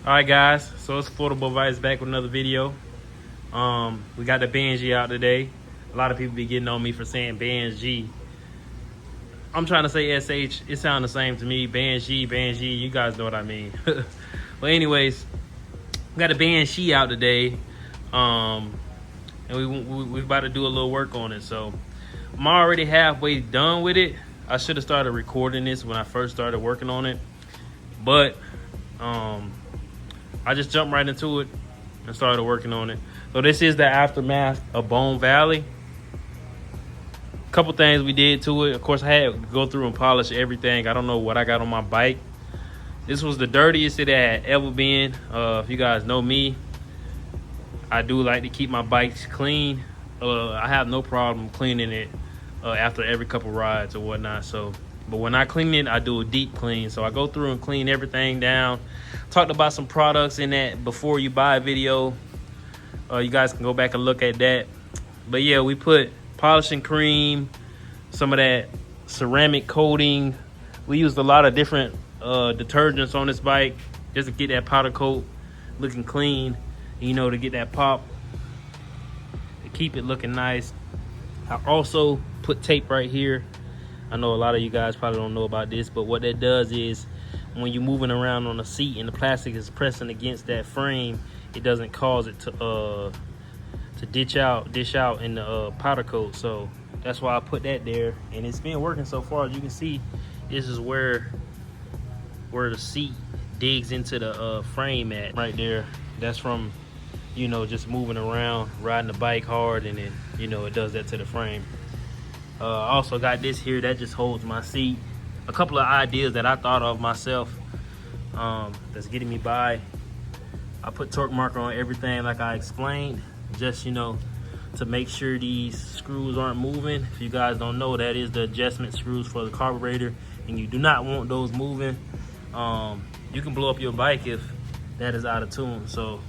All right, guys. So it's Affordable Advice back with another video. We got the Banshee out today. A lot of people be getting on me for saying Banshee. I'm trying to say SH. It sounds the same to me. Banshee. You guys know what I mean. But anyways, we got a Banshee out today. And we about to do a little work on it. So I'm already halfway done with it. I should have started recording this when I first started working on it, but I just jumped right into it and started working on it. So this is the aftermath of Bone Valley. A couple things we did to it. Of course, I had to go through and polish everything. I don't know what I got on my bike. This was the dirtiest it had ever been. If you guys know me, I do like to keep my bikes clean. I have no problem cleaning it after every couple rides or whatnot. So, but when I clean it, I do a deep clean. So I go through and clean everything down. Talked about some products in that before you buy video. You guys can go back and look at that. But yeah, we put polishing cream, some of that ceramic coating. We used a lot of different detergents on this bike just to get that powder coat looking clean, you know, to get that pop, to keep it looking nice. I also put tape right here. I know a lot of you guys probably don't know about this, but what that does is when you're moving around on the seat and the plastic is pressing against that frame, it doesn't cause it to dish out in the powder coat. So that's why I put that there, and it's been working so far. As you can see, this is where the seat digs into the frame at right there. That's from, you know, just moving around, riding the bike hard, and then, you know, it does that to the frame. I also got this here that just holds my seat. A couple of ideas that I thought of myself that's getting me by. I put torque marker on everything like I explained, just, you know, to make sure these screws aren't moving. If you guys don't know, that is the adjustment screws for the carburetor, and you do not want those moving. You can blow up your bike if that is out of tune. So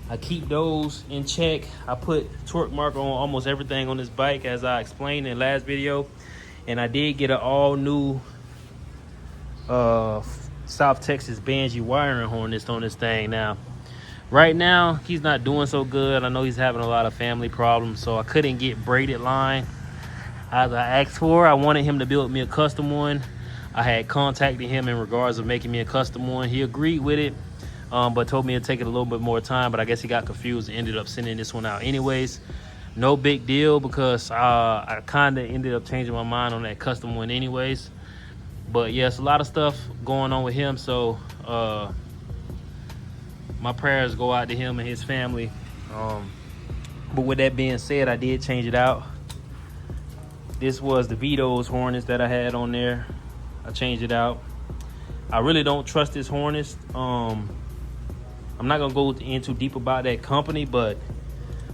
I keep those in check. I put torque marker on almost everything on this bike, as I explained in the last video. And I did get an all new South Texas Banshee wiring harness on this thing. Now, right now, he's not doing so good. I know he's having a lot of family problems, so I couldn't get braided line as I asked for. I wanted him to build me a custom one. I had contacted him in regards of making me a custom one. He agreed with it, but told me it'd take it a little bit more time, but I guess he got confused and ended up sending this one out anyways. No big deal, because I kind of ended up changing my mind on that custom one anyways. But yes, a lot of stuff going on with him, so my prayers go out to him and his family. But with that being said, I did change it out. This was the Vito's harness that I had on there. I changed it out. I really don't trust this harness. I'm not gonna go in too deep about that company, but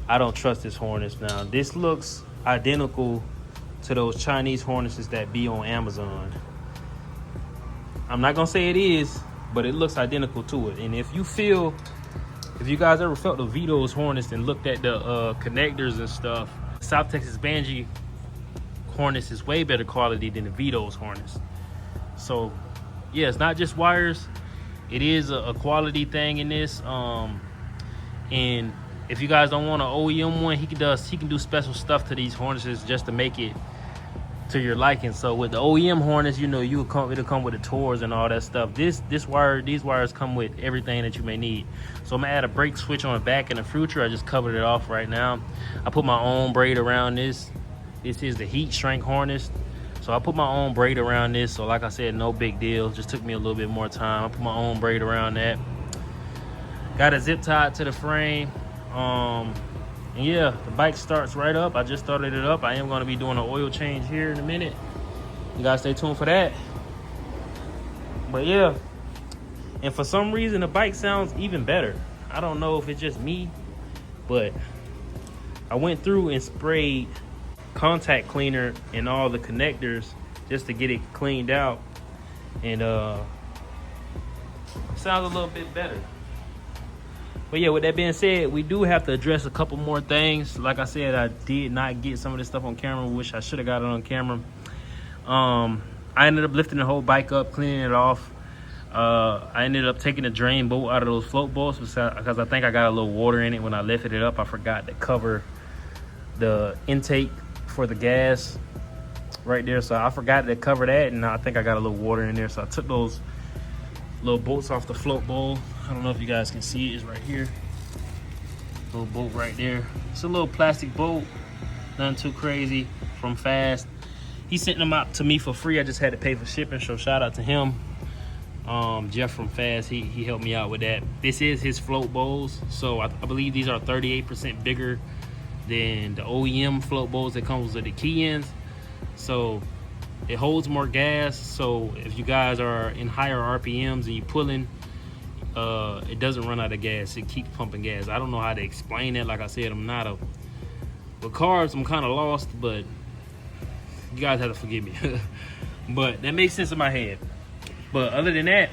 I don't trust this harness. Now, this looks identical to those Chinese harnesses that be on Amazon. I'm not gonna say it is, but it looks identical to it. And if you guys ever felt the Vito's harness and looked at the connectors and stuff, South Texas Banshee harness is way better quality than the Vito's harness. So yeah, it's not just wires, it is a quality thing in this. And if you guys don't want an OEM one, he can do special stuff to these harnesses just to make it to your liking. So with the OEM harness, you know, it'll come with the Tors and all that stuff. These wires come with everything that you may need. So I'm gonna add a brake switch on the back in the future. I just covered it off right now. I put my own braid around this. This is the heat shrink harness. So I put my own braid around this. So like I said, no big deal. Just took me a little bit more time. I put my own braid around that. Got a zip tie to the frame. And yeah, the bike starts right up. I just started it up. I am going to be doing an oil change here in a minute. You guys stay tuned for that. But yeah, and for some reason the bike sounds even better. I don't know if it's just me, but I went through and sprayed contact cleaner in all the connectors just to get it cleaned out, and it sounds a little bit better. But yeah, with that being said, we do have to address a couple more things. Like I said, I did not get some of this stuff on camera, which I should have got it on camera. I ended up lifting the whole bike up, cleaning it off. I ended up taking the drain bolt out of those float bolts because I think I got a little water in it when I lifted it up. I forgot to cover the intake for the gas right there, so I forgot to cover that, and I think I got a little water in there, so I took those little bolts off the float bowl. I don't know if you guys can see it. It's right here, little bolt right there. It's a little plastic bolt, nothing too crazy, from Fast. He sent them out to me for free. I just had to pay for shipping, so shout out to him. Jeff from Fast, he helped me out with that. This is his float bowls, so I believe these are 38% bigger than the OEM float bowls that comes with the key ends. So it holds more gas, so if you guys are in higher RPMs and you pulling, it doesn't run out of gas. It keeps pumping gas. I don't know how to explain it. Like I said, I'm not with cars, I'm kind of lost, but you guys have to forgive me. But that makes sense in my head. But other than that,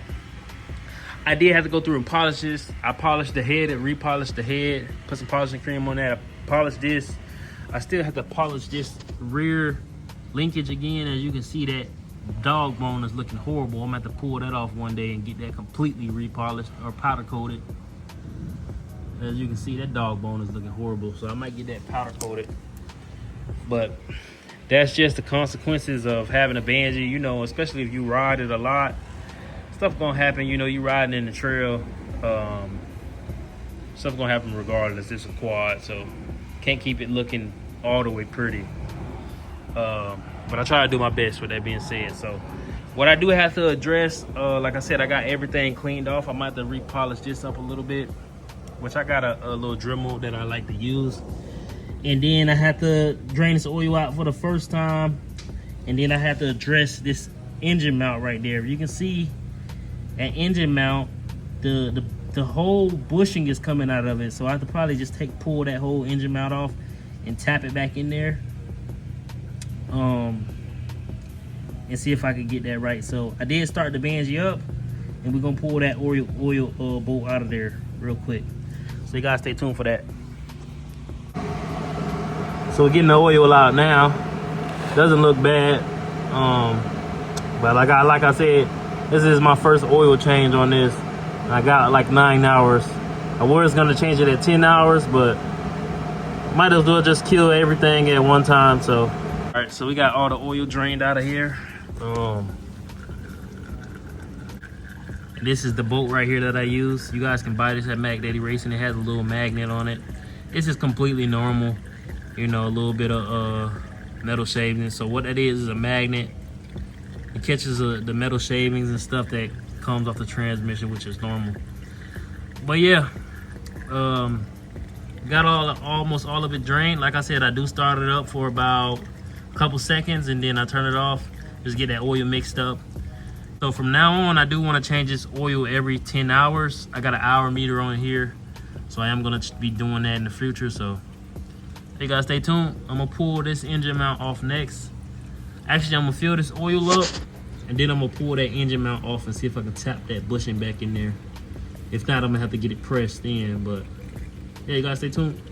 I did have to go through and polish this. I polished the head and repolished the head, put some polishing cream on that. I polished this. I still have to polish this rear linkage again. As you can see, that dog bone is looking horrible. I'm gonna have to pull that off one day and get that completely repolished or powder coated. As you can see, that dog bone is looking horrible, so I might get that powder coated. But that's just the consequences of having a Banshee, you know, especially if you ride it a lot. Stuff gonna happen, you know, you riding in the trail. Stuff gonna happen regardless. It's a quad, so can't keep it looking all the way pretty. But I try to do my best with that being said. So what I do have to address, like I said, I got everything cleaned off. I might have to repolish this up a little bit, which I got a little Dremel that I like to use. And then I have to drain this oil out for the first time. And then I have to address this engine mount right there. You can see that engine mount, the whole bushing is coming out of it. So I have to probably just pull that whole engine mount off and tap it back in there. And see if I can get that right. So I did start the Banshee up, and we're gonna pull that oil bolt out of there real quick. So you guys stay tuned for that. So we're getting the oil out now. Doesn't look bad. But like I said, this is my first oil change on this. I got like 9 hours. I was gonna change it at 10 hours, but might as well just kill everything at one time. So, all right, so we got all the oil drained out of here. And this is the bolt right here that I use. You guys can buy this at Mac Daddy Racing. It has a little magnet on it. This is completely normal. You know, a little bit of metal shavings. So what that is a magnet. It catches the metal shavings and stuff that comes off the transmission, which is normal. But yeah, got almost all of it drained. Like I said, I do start it up for about a couple seconds and then I turn it off. Just get that oil mixed up. So from now on, I do want to change this oil every 10 hours. I got an hour meter on here, so I am going to be doing that in the future. So hey guys, stay tuned. I'm going to pull this engine mount off next. Actually, I'm going to fill this oil up, and then I'm going to pull that engine mount off and see if I can tap that bushing back in there. If not, I'm going to have to get it pressed in. But yeah, you guys stay tuned.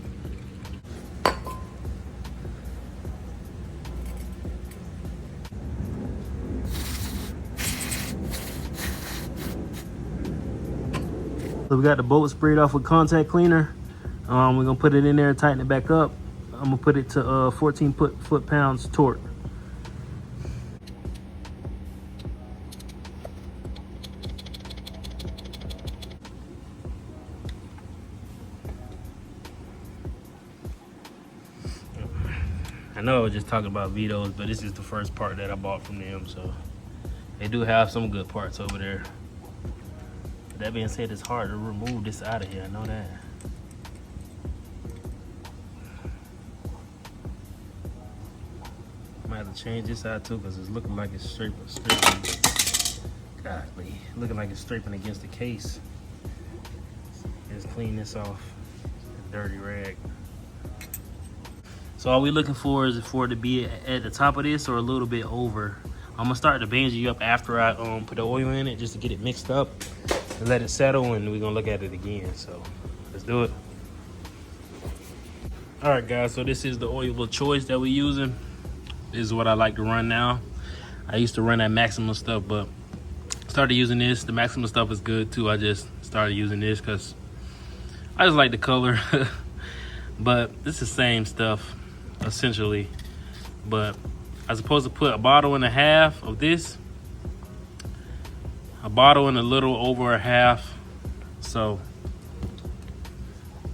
So we got the bolt sprayed off with contact cleaner. We're gonna put it in there and tighten it back up. I'm gonna put it to 14 foot-pounds torque. I know I was just talking about Vito's, but this is the first part that I bought from them, so they do have some good parts over there. That being said, it's hard to remove this out of here. I know that. Might have to change this out too, because it's looking like it's scraping. Godly, looking like it's scraping against the case. Let's clean this off. Dirty rag. So all we're looking for is for it to be at the top of this or a little bit over. I'm gonna start the Banshee up after I put the oil in it, just to get it mixed up and let it settle, and we're gonna look at it again. So let's do it. All right guys, so this is the oil of choice that we're using. This is what I like to run now. I used to run that Maximum stuff, but started using this. The Maxima stuff is good too. I just started using this because I just like the color. But it's the same stuff essentially. But I was supposed to put a bottle and a half of this, a bottle and a little over a half. So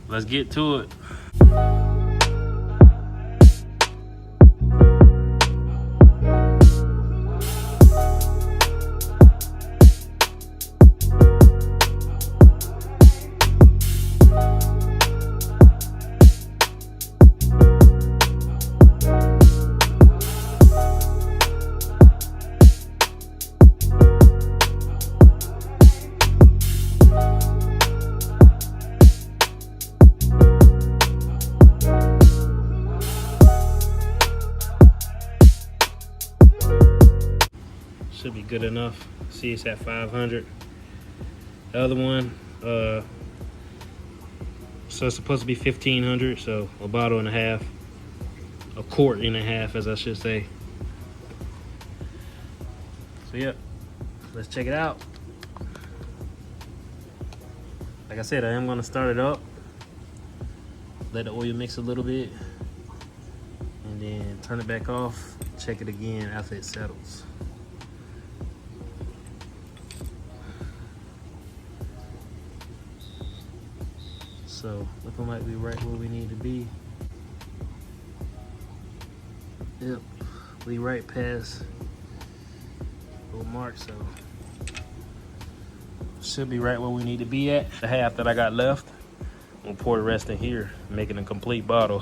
let's get to it. Should be good enough. See, it's at 500. The other one, so it's supposed to be 1500. So a bottle and a half, a quart and a half, as I should say. So yeah, let's check it out. Like I said, I am gonna start it up, let the oil mix a little bit, and then turn it back off. Check it again after it settles. So looking like we right where we need to be. Yep, we right past little mark, so should be right where we need to be at. The half that I got left, I'm gonna pour the rest in here, making a complete bottle.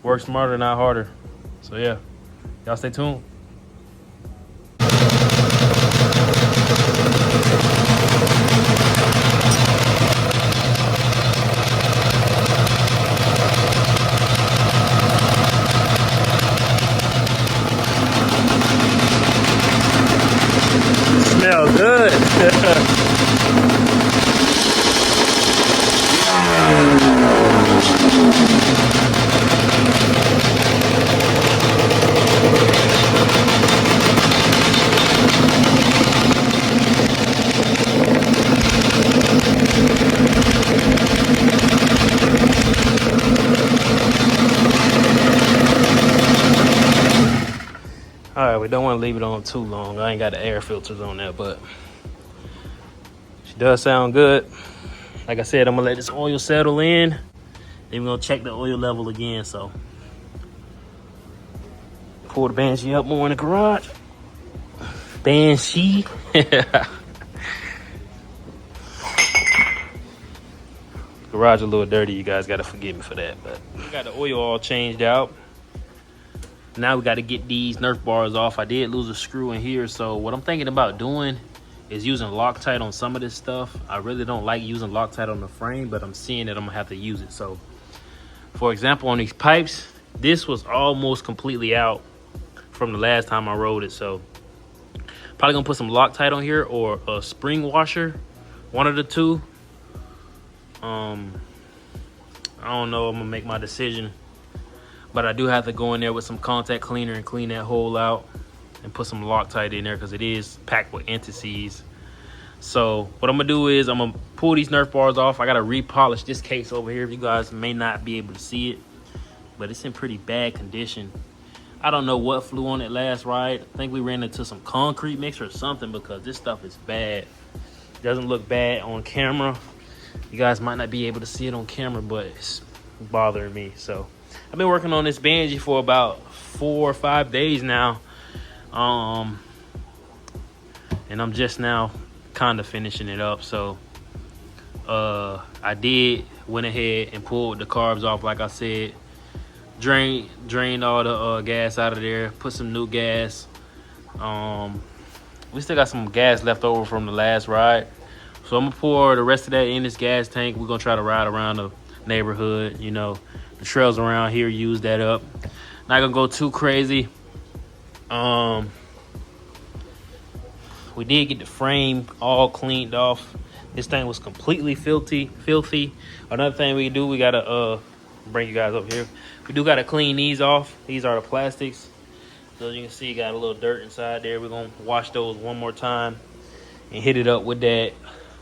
Work smarter, not harder. So yeah, y'all stay tuned. Smell good. All right, we don't want to leave it on too long. I ain't got the air filters on that, but she does sound good. Like I said, I'm gonna let this oil settle in. Then we're gonna check the oil level again. So pull the Banshee up more in the garage. Banshee. Garage a little dirty. You guys gotta forgive me for that, but we got the oil all changed out. Now we got to get these Nerf bars off. I did lose a screw in here, so what I'm thinking about doing is using Loctite on some of this stuff. I really don't like using Loctite on the frame, but I'm seeing that I'm gonna have to use it. So for example, on these pipes, this was almost completely out from the last time I rode it, so probably gonna put some Loctite on here or a spring washer, one of the two. I don't know, I'm gonna make my decision. But I do have to go in there with some contact cleaner and clean that hole out and put some Loctite in there because it is packed with anti-seize. So what I'm gonna do is I'm gonna pull these Nerf bars off. I gotta repolish this case over here. You guys may not be able to see it, but it's in pretty bad condition. I don't know what flew on it last ride. I think we ran into some concrete mix or something because this stuff is bad. It doesn't look bad on camera. You guys might not be able to see it on camera, but it's bothering me. So I've been working on this Banshee for about 4 or 5 days now. And I'm just now kind of finishing it up. So I went ahead and pulled the carbs off, like I said. Drained all the gas out of there, put some new gas. We still got some gas left over from the last ride. So I'm gonna pour the rest of that in this gas tank. We're gonna try to ride around the neighborhood, you know. The trails around here, use that up. Not gonna go too crazy. We did get the frame all cleaned off. This thing was completely filthy. Another thing we do, we gotta bring you guys up here. We do gotta clean these off. These are the plastics. So as you can see, got a little dirt inside there. We're gonna wash those one more time. and hit it up with that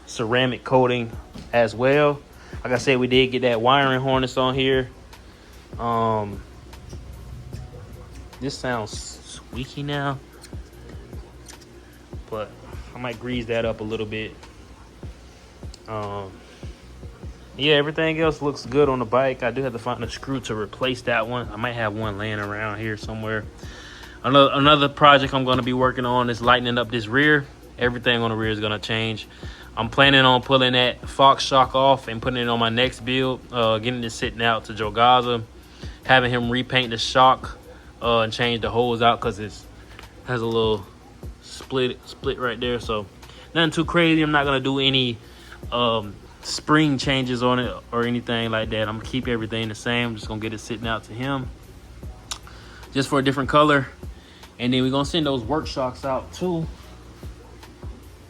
ceramic coating as well. Like I said, we did get that wiring harness on here. This sounds squeaky now, but I might grease that up a little bit. Yeah, everything else looks good on the bike. I do have to find a screw to replace that one. I might have one laying around here somewhere. Another project I'm going to be working on is lightening up this rear. Everything on the rear is going to change. I'm planning on pulling that Fox shock off and putting it on my next build, getting it sitting out to Joe Gaza, having him repaint the shock and change the holes out because it has a little split right there. So nothing too crazy. I'm not going to do any spring changes on it or anything like that. I'm gonna keep everything the same. I'm just gonna get it sitting out to him just for a different color, and then we're gonna send those work shocks out too,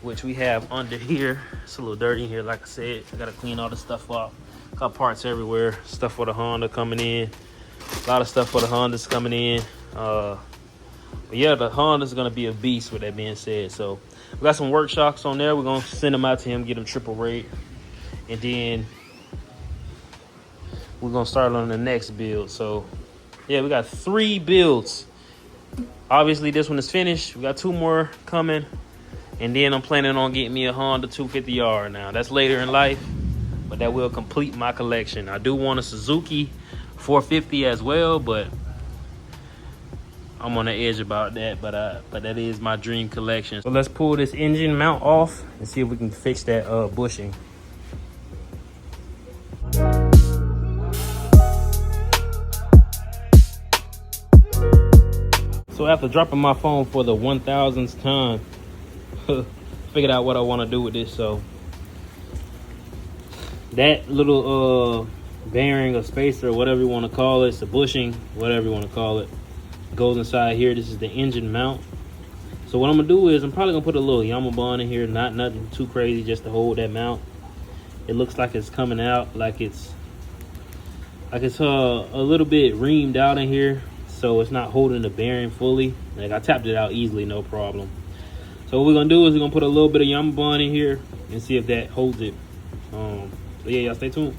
which we have under here. It's a little dirty in here, like I said. I gotta clean all the stuff up. Got parts everywhere. Stuff for the Honda coming in. A lot of stuff for the Hondas coming in. But yeah, the Honda's gonna be a beast with that being said. So we got some work shocks on there. We're gonna send them out to him, get them triple rate. And then we're gonna start on the next build. So yeah, we got 3 builds. Obviously this one is finished. We got 2 more coming. And then I'm planning on getting me a Honda 250R now. That's later in life, but that will complete my collection. I do want a Suzuki 450 as well, but I'm on the edge about that. But that is my dream collection. So let's pull this engine mount off and see if we can fix that bushing. So after dropping my phone for the 1000th time, figured out what I want to do with this. So that little bearing or spacer or whatever you want to call it, it's a bushing, whatever you want to call it, goes inside here. This is the engine mount. So what I'm gonna do is I'm probably gonna put a little Yamaha in here, nothing too crazy, just to hold that mount. It looks like it's coming out like it's a little bit reamed out in here, so it's not holding the bearing fully. Like I tapped it out easily, no problem. So what we're gonna do is we're gonna put a little bit of Yamaha in here and see if that holds it. So yeah, y'all stay tuned.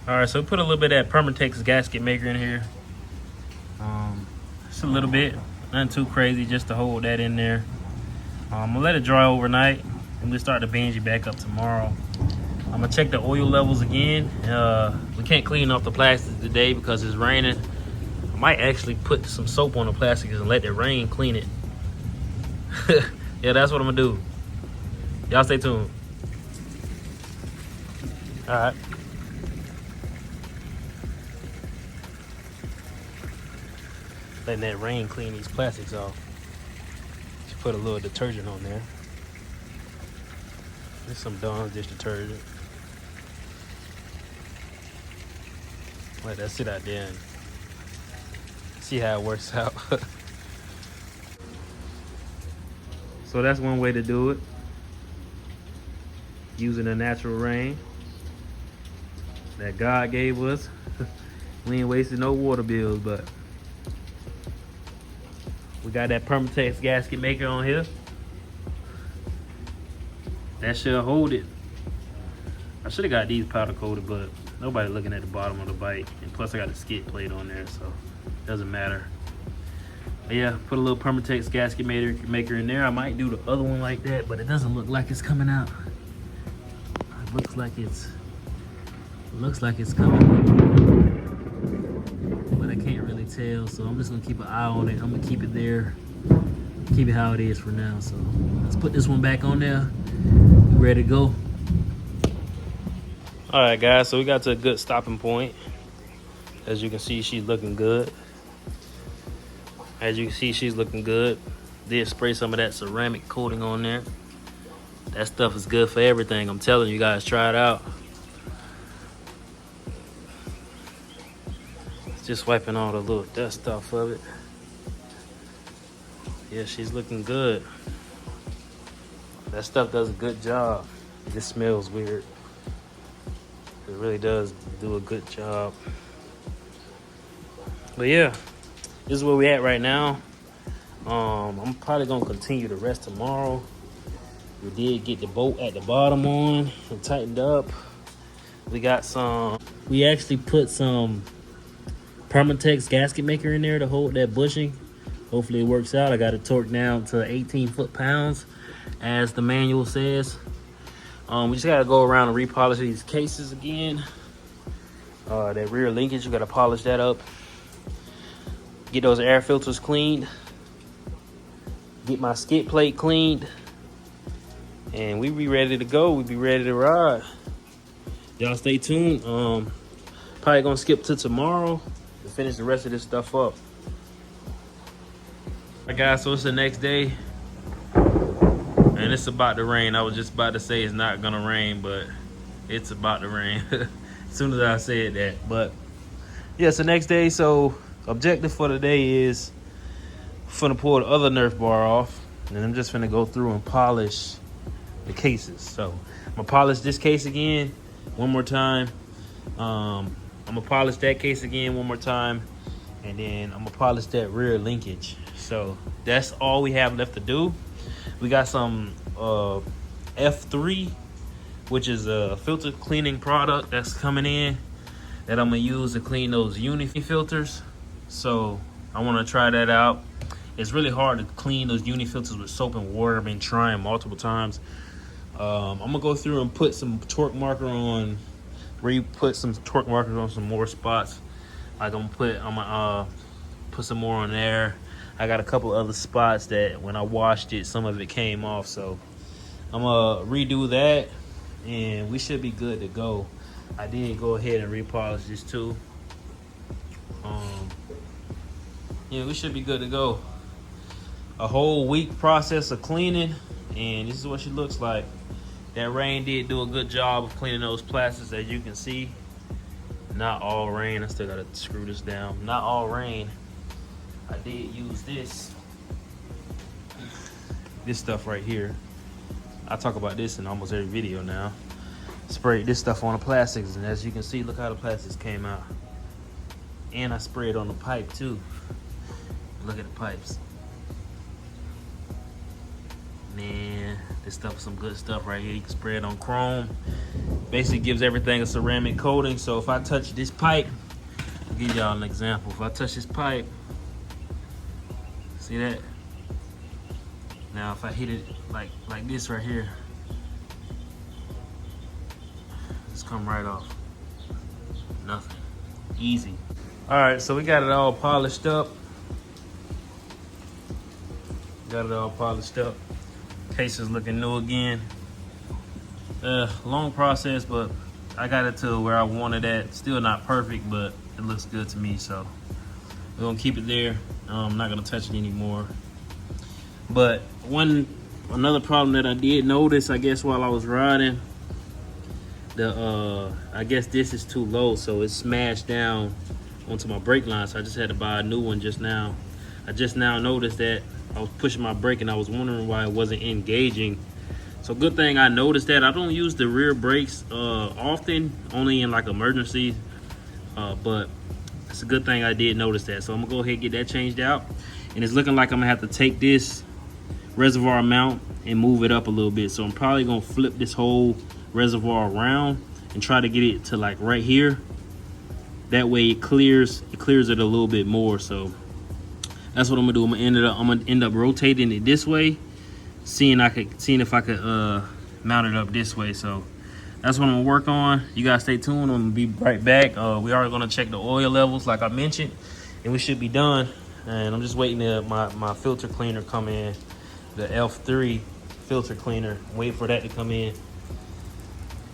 All right, so we put a little bit of that Permatex gasket maker in here. Just a little bit, nothing too crazy, just to hold that in there. I'm gonna let it dry overnight, and we'll start the Banshee back up tomorrow. I'm gonna check the oil levels again. We can't clean off the plastic today because it's raining. I might actually put some soap on the plastics and let the rain clean it. Yeah, that's what I'm gonna do. Y'all stay tuned. All right. Letting that rain clean these plastics off. Just put a little detergent on there. There's some Dawn's dish detergent. Let that sit out there and see how it works out. So that's one way to do it. Using the natural rain that God gave us. We ain't wasting no water bills, but we got that Permatex gasket maker on here. That should hold it. I should have got these powder coated, but nobody looking at the bottom of the bike. And plus I got a skid plate on there, so it doesn't matter. But yeah, put a little Permatex gasket maker in there. I might do the other one like that, but it doesn't look like it's coming out. It looks like it's coming. But I can't really tell, so I'm just gonna keep an eye on it. I'm gonna keep it there, keep it how it is for now. So let's put this one back on there. We ready to go. All right, guys, so we got to a good stopping point. As you can see, she's looking good. Did spray some of that ceramic coating on there. That stuff is good for everything. I'm telling you guys, try it out. Just wiping all the little dust off of it. Yeah, she's looking good. That stuff does a good job. It just smells weird. It really does do a good job. But yeah, this is where we at right now. I'm probably gonna continue the rest tomorrow. We did get the bolt at the bottom on and tightened up. We actually put some Permatex gasket maker in there to hold that bushing. Hopefully it works out. I got it torqued down to 18 foot-pounds, as the manual says. We just gotta go around and repolish these cases again. That rear linkage, you gotta polish that up. Get those air filters cleaned. Get my skid plate cleaned. And we be ready to go. We be ready to ride. Y'all stay tuned. Probably gonna skip to tomorrow to finish the rest of this stuff up. Alright guys, so it's the next day. And it's about to rain. I was just about to say it's not gonna rain, but it's about to rain. As soon as I said that. But yeah, it's the next day. So objective for the day is finna pull the other Nerf bar off. And I'm just finna go through and polish the cases. So I'm gonna polish this case again one more time. I'm gonna polish that case again one more time, and then I'm gonna polish that rear linkage. So that's all we have left to do. We got some F3, which is a filter cleaning product that's coming in that I'm gonna use to clean those uni filters. So I want to try that out. It's really hard to clean those uni filters with soap and water. I've been trying multiple times. I'm gonna go through and put some torque marker on, put some torque markers on some more spots. I'm gonna put some more on there. I got a couple other spots that when I washed it, some of it came off. So I'm gonna redo that, and we should be good to go. I did go ahead and repolish this too. Yeah, we should be good to go. A whole week process of cleaning, and this is what she looks like. That rain did do a good job of cleaning those plastics, as you can see. Not all rain. I still gotta screw this down. Not all rain. I did use this stuff right here. I talk about this in almost every video now. Sprayed this stuff on the plastics, and as you can see, look how the plastics came out. And I sprayed on the pipe too. Look at the pipes. Man, this stuff is some good stuff right here. You can spray it on chrome. Basically gives everything a ceramic coating. So if I touch this pipe, I'll give y'all an example. If I touch this pipe, see that? Now if I hit it like this right here, just come right off. Nothing. Easy. All right, so we got it all polished up. Got it all polished up. Case is looking new again. Long process, but I got it to where I wanted it. Still not perfect, but it looks good to me. So we're gonna keep it there. I'm not gonna touch it anymore. But another problem that I did notice, I guess while I was riding, I guess this is too low, so it smashed down onto my brake line. So I just had to buy a new one just now. I just now noticed that I was pushing my brake and I was wondering why it wasn't engaging. So good thing I noticed that. I don't use the rear brakes often, only in like emergencies, but it's a good thing I did notice that. So I'm gonna go ahead and get that changed out, and it's looking like I'm gonna have to take this reservoir mount and move it up a little bit. So I'm probably gonna flip this whole reservoir around and try to get it to like right here. That way it clears it a little bit more. So that's what I'm gonna do. I'm gonna end up rotating it this way, seeing if I could mount it up this way. So that's what I'm gonna work on. You guys stay tuned. I'm gonna be right back. We are gonna check the oil levels like I mentioned, and we should be done. And I'm just waiting to my filter cleaner come in, the F3 filter cleaner. Wait for that to come in.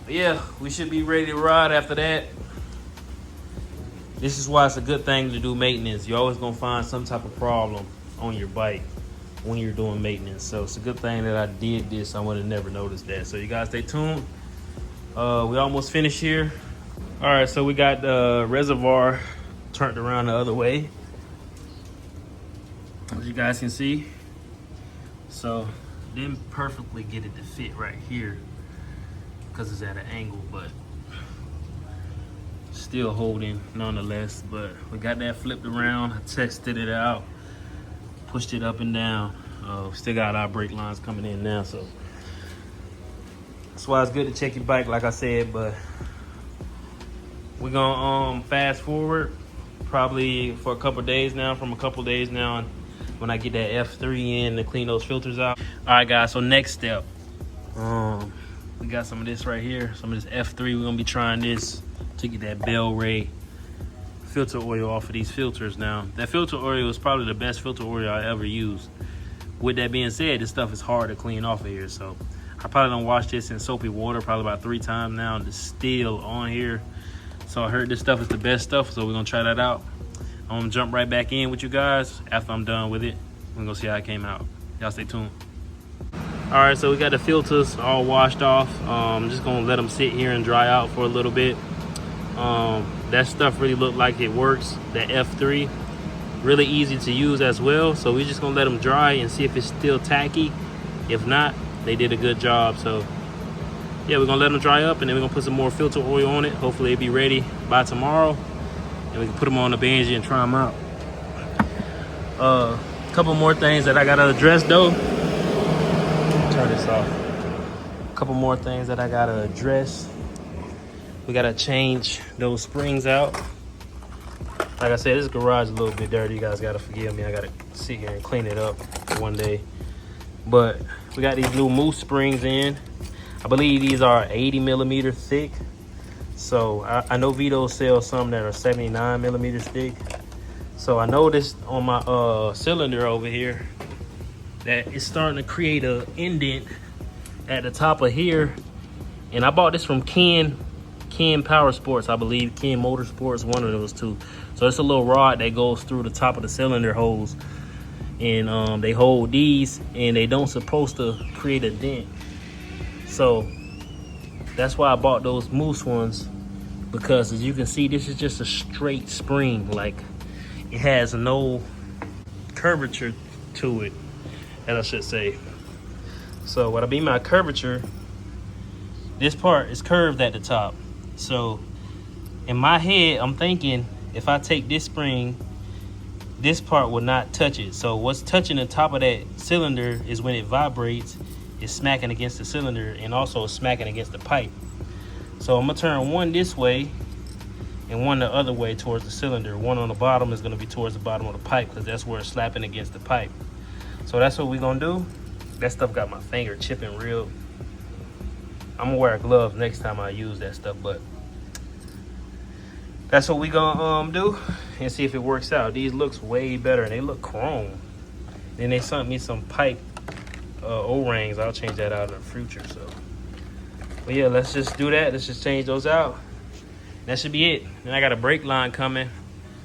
But yeah, we should be ready to ride after that. This is why it's a good thing to do maintenance. You're always gonna find some type of problem on your bike when you're doing maintenance. So it's a good thing that I did this. I would have never noticed that. So you guys stay tuned. We almost finished here. All right, so we got the reservoir turned around the other way, as you guys can see. So didn't perfectly get it to fit right here because it's at an angle, but still holding nonetheless. But we got that flipped around. I tested it out, pushed it up and down. Still got our brake lines coming in now, so that's why it's good to check your bike, like I said. But we're gonna fast forward probably for a couple days now, when I get that F3 in to clean those filters out. All right, guys, so next step, we got some of this right here, some of this F3. We're gonna be trying this to get that Bell Ray filter oil off of these filters. Now, that filter oil is probably the best filter oil I ever used. With that being said, this stuff is hard to clean off of here, so I probably don't wash this in soapy water probably about 3 times now, and it's still on here. So I heard this stuff is the best stuff, so we're gonna try that out. I'm gonna jump right back in with you guys after I'm done with it. We're gonna see how it came out. Y'all stay tuned. All right, so we got the filters all washed off. Just gonna let them sit here and dry out for a little bit. That stuff really looked like it works. That F3, really easy to use as well. So we're just gonna let them dry and see if it's still tacky. If not, they did a good job. So yeah, we're gonna let them dry up, and then we're gonna put some more filter oil on it. Hopefully it'll be ready by tomorrow, and we can put them on the Banshee and try them out. A couple more things that I gotta address though. Turn this off. A couple more things that I gotta address. We gotta change those springs out. Like I said, this garage is a little bit dirty. You guys gotta forgive me. I gotta sit here and clean it up one day. But we got these new Moose springs in. I believe these are 80 millimeter thick. So I know Vito sells some that are 79 millimeters thick. So I noticed on my cylinder over here that it's starting to create a indent at the top of here. And I bought this from Ken Power Sports, I believe. Ken Motorsports, one of those two. So it's a little rod that goes through the top of the cylinder hose. And they hold these, and they don't supposed to create a dent. So that's why I bought those Moose ones, because as you can see, this is just a straight spring. Like, it has no curvature to it, as I should say. So what I mean by curvature, this part is curved at the top. So in my head, I'm thinking if I take this spring, this part will not touch it. So what's touching the top of that cylinder is when it vibrates, it's smacking against the cylinder, and also smacking against the pipe. So I'm gonna turn one this way and one the other way towards the cylinder. One on the bottom is gonna be towards the bottom of the pipe, because that's where it's slapping against the pipe. So that's what we're gonna do. That stuff got my finger chipping real. I'm gonna wear gloves next time I use that stuff, but that's what we gonna do and see if it works out. These looks way better, and they look chrome. Then they sent me some pipe O-rings. I'll change that out in the future. So, but yeah, let's just do that. Let's just change those out. That should be it. Then I got a brake line coming,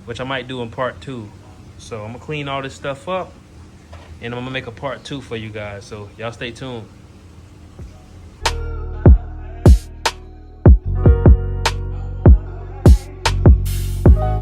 which I might do in part 2. So I'm gonna clean all this stuff up, and I'm gonna make a part 2 for you guys. So y'all stay tuned.